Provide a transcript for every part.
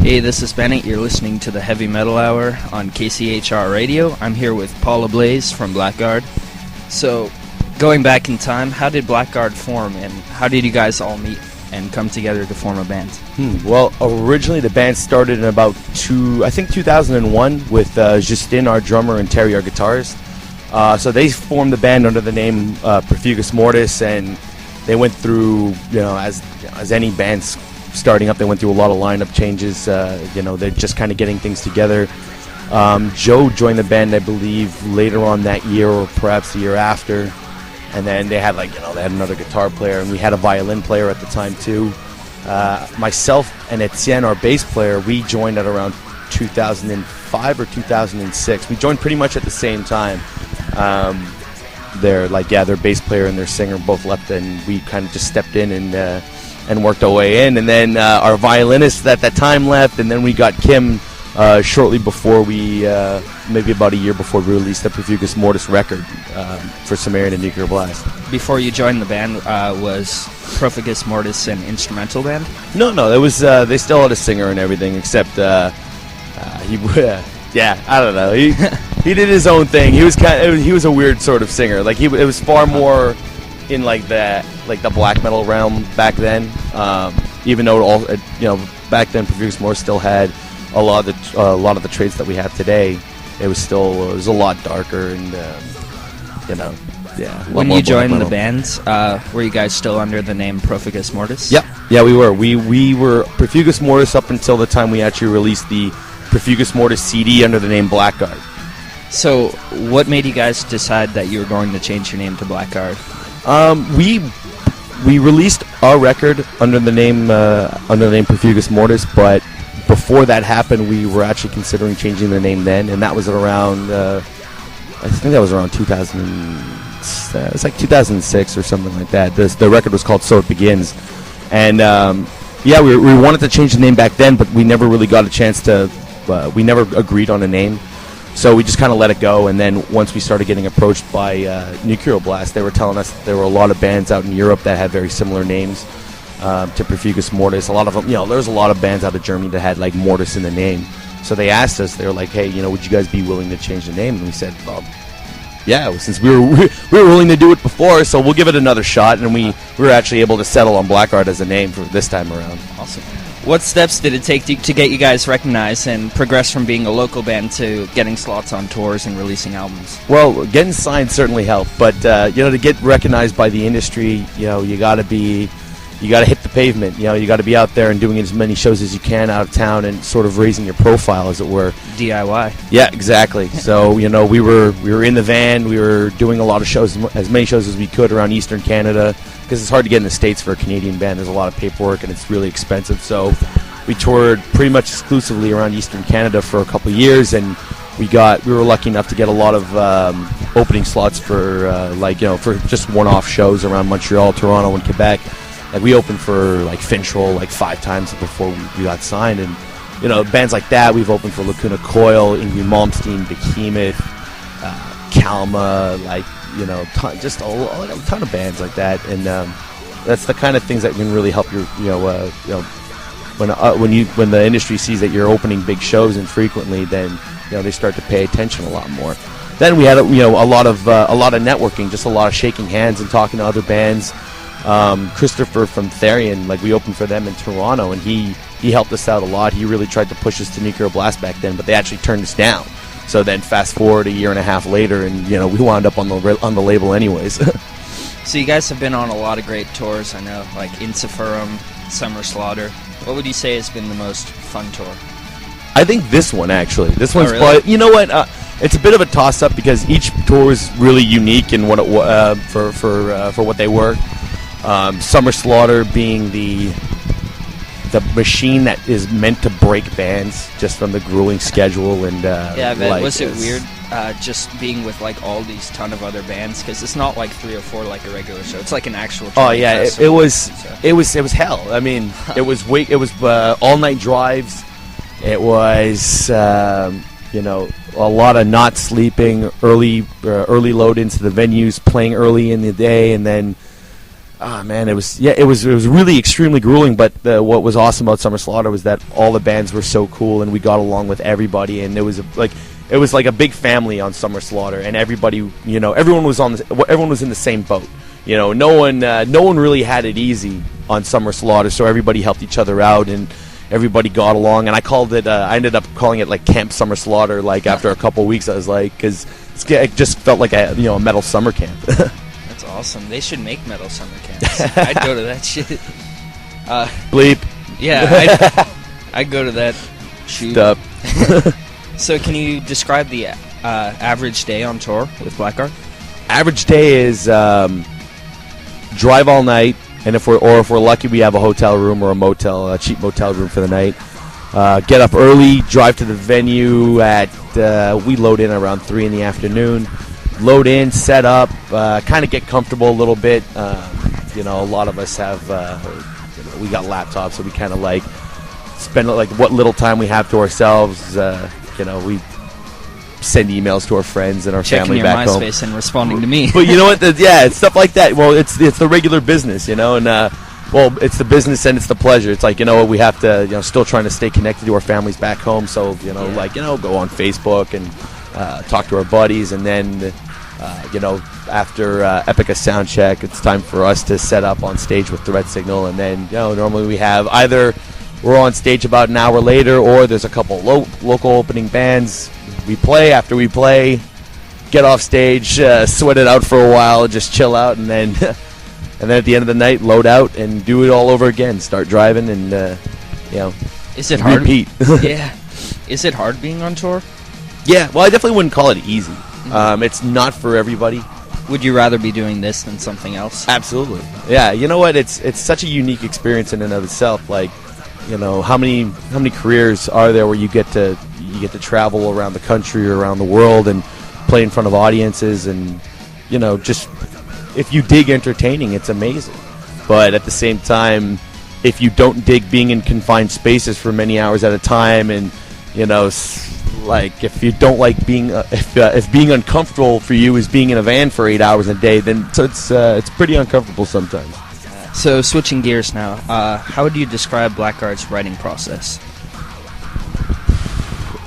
Hey, this is Bennett. You're listening to the Heavy Metal Hour on KCHR Radio. I'm here with Paula Blaze from Blackguard. So, going back in time, how did Blackguard form, and how did you guys all meet and come together to form a band? Well, originally the band started in about 2001 with Justin, our drummer, and Terry, our guitarist. So they formed the band under the name Perfugus Mortis, and they went through, as any bands starting up, they went through a lot of lineup changes. They're just kind of getting things together. Joe joined the band, I believe, later on that year or perhaps the year after. And then they had they had another guitar player, and we had a violin player at the time too. Myself and Etienne, our bass player, we joined at around 2005 or 2006. We joined pretty much at the same time. Their bass player and their singer both left, and we kind of just stepped in and worked our way in. And then our violinist at that time left, and then we got Kim shortly before we, maybe about a year before we released the Perfugus Mortis record for Sumerian and Nuclear Blast. Before you joined the band, was Perfugus Mortis an instrumental band? No, it was. They still had a singer and everything, except he. I don't know. He did his own thing. He was a weird sort of singer. It was far more in the black metal realm back then. Even though back then Perfugus Mortis still had a lot of the traits that we have today. It was a lot darker and When you joined the band, were you guys still under the name Perfugus Mortis? Yep. Yeah, we were. We were Perfugus Mortis up until the time we actually released the Perfugus Mortis CD under the name Blackguard. So, what made you guys decide that you were going to change your name to Blackguard? We released our record under the name Perfugus Mortis, but before that happened, we were actually considering changing the name then, and that was around, I think that was around 2000. It was like 2006 or something like that. The record was called So It Begins, and we wanted to change the name back then, but we never really got a chance to. We never agreed on a name, so we just kind of let it go. And then once we started getting approached by Nuclear Blast, they were telling us there were a lot of bands out in Europe that had very similar names to Perfugus Mortis. A lot of them, there's a lot of bands out of Germany that had like Mortis in the name. So they asked us, they were like, hey, would you guys be willing to change the name? And we said, well, yeah, since we were willing to do it before, so we'll give it another shot. And we were actually able to settle on Blackguard as a name for this time around. Awesome. What steps did it take to get you guys recognized and progress from being a local band to getting slots on tours and releasing albums? Well, getting signed certainly helped, but to get recognized by the industry, you got to hit the pavement. You got to be out there and doing as many shows as you can out of town and sort of raising your profile, as it were. DIY. Yeah, exactly. So we were in the van. We were doing a lot of shows, as many shows as we could around Eastern Canada, because it's hard to get in the States for a Canadian band. There's a lot of paperwork and it's really expensive. So we toured pretty much exclusively around Eastern Canada for a couple of years, and we were lucky enough to get a lot of opening slots for for just one-off shows around Montreal, Toronto, and Quebec. We opened for Finchroll 5 times before we got signed, and bands like that. We've opened for Lacuna Coil, Ingrid Malmsteen, Behemoth, Kalma, just a ton of bands like that, and that's the kind of things that can really help your when the industry sees that you're opening big shows infrequently, then they start to pay attention a lot more. Then we had a lot of networking, just a lot of shaking hands and talking to other bands. Christopher from Therian, we opened for them in Toronto, and he helped us out a lot. He really tried to push us to Nuclear Blast back then, but they actually turned us down. So then fast forward a year and a half later, and we wound up on the label anyways. So you guys have been on a lot of great tours, I know, like Insiferum, Summer Slaughter. What would you say has been the most fun tour? I think this one, actually. This one's really? You know what? It's a bit of a toss-up because each tour is really unique in what it for what they were. Summer Slaughter being the machine that is meant to break bands just from the grueling schedule and was it weird just being with all these ton of other bands, because it's not 3 or 4 like a regular show, it's like an actual it was hell. I mean, it was all night drives. It was a lot of not sleeping, early load into the venues, playing early in the day, and then Man, it was really extremely grueling. But what was awesome about Summer Slaughter was that all the bands were so cool, and we got along with everybody, and it was like a big family on Summer Slaughter, and everybody, everyone was in the same boat. No one really had it easy on Summer Slaughter, so everybody helped each other out, and everybody got along. And I ended up calling it like Camp Summer Slaughter. Like after a couple of weeks, I was like, because it just felt like a metal summer camp. That's awesome. They should make metal summer camps. I'd go to that shit. Bleep. Yeah, I'd go to that. Shoot. Up. So can you describe the average day on tour with Blackguard? Average day is drive all night, and if we're lucky, we have a hotel room or a cheap motel room for the night. Get up early, drive to the venue we load in around 3 in the afternoon. Load in, set up, kind of get comfortable a little bit. A lot of us have we got laptops, so we kind of like spend like what little time we have to ourselves. We send emails to our friends and our family back home. Checking your MySpace and responding to me. But you know what? It's stuff like that. Well, it's the regular business, and it's the business and it's the pleasure. It's like, we have to, still trying to stay connected to our families back home. So, go on Facebook and talk to our buddies, and then, after Epica sound check, it's time for us to set up on stage with Threat Signal, and then, normally we have either we're on stage about an hour later, or there's a couple local opening bands. We play. After we play, get off stage, sweat it out for a while, just chill out, and then at the end of the night, load out and do it all over again. Start driving and Is it hard? Repeat. Yeah. Is it hard being on tour? Yeah. Well, I definitely wouldn't call it easy. It's not for everybody. Would you rather be doing this than something else? Absolutely. Yeah. You know what? It's such a unique experience in and of itself. Like, how many careers are there where you get to travel around the country or around the world and play in front of audiences, and just if you dig entertaining, it's amazing. But at the same time, if you don't dig being in confined spaces for many hours at a time, and like if you don't like being if being uncomfortable for you is being in a van for 8 hours a day, then it's pretty uncomfortable sometimes. So switching gears now, how would you describe Blackguard's writing process?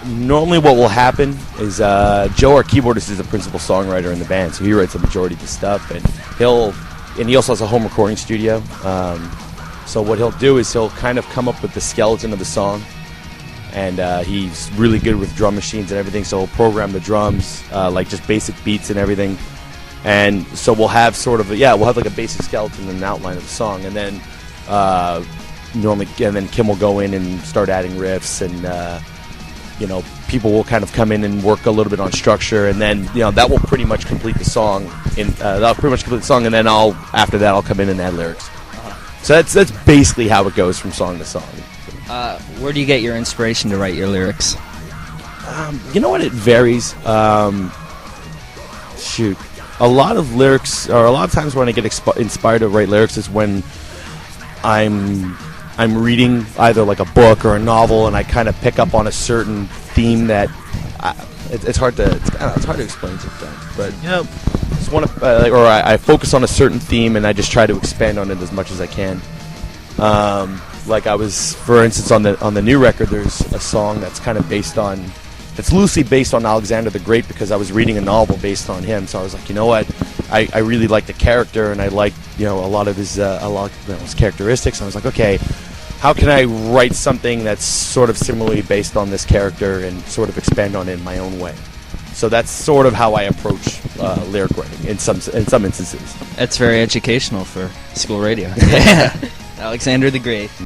Normally what will happen is Joe, our keyboardist, is the principal songwriter in the band, so he writes the majority of the stuff, and he also has a home recording studio. So what he'll do is he'll kind of come up with the skeleton of the song, and he's really good with drum machines and everything, so he'll program the drums, like just basic beats and everything. And so we'll have like a basic skeleton and an outline of the song, and then Kim will go in and start adding riffs, and people will kind of come in and work a little bit on structure, and then that will pretty much complete the song. And then after that I'll come in and add lyrics. So that's basically how it goes from song to song. Where do you get your inspiration to write your lyrics? You know what? It varies. A lot of lyrics, or a lot of times when I get inspired to write lyrics, is when I'm reading either like a book or a novel, and I kind of pick up on a certain theme that it's hard to explain sometimes. But just want to, or I focus on a certain theme, and I just try to expand on it as much as I can. Like I was, for instance, on the new record, there's a song that's kind of it's loosely based on Alexander the Great, because I was reading a novel based on him. So I was like, you know what, I really like the character, and I like a lot of his characteristics. And I was like, okay, how can I write something that's sort of similarly based on this character and sort of expand on it in my own way? So that's sort of how I approach lyric writing in some instances. That's very educational for school radio. Alexander the Great.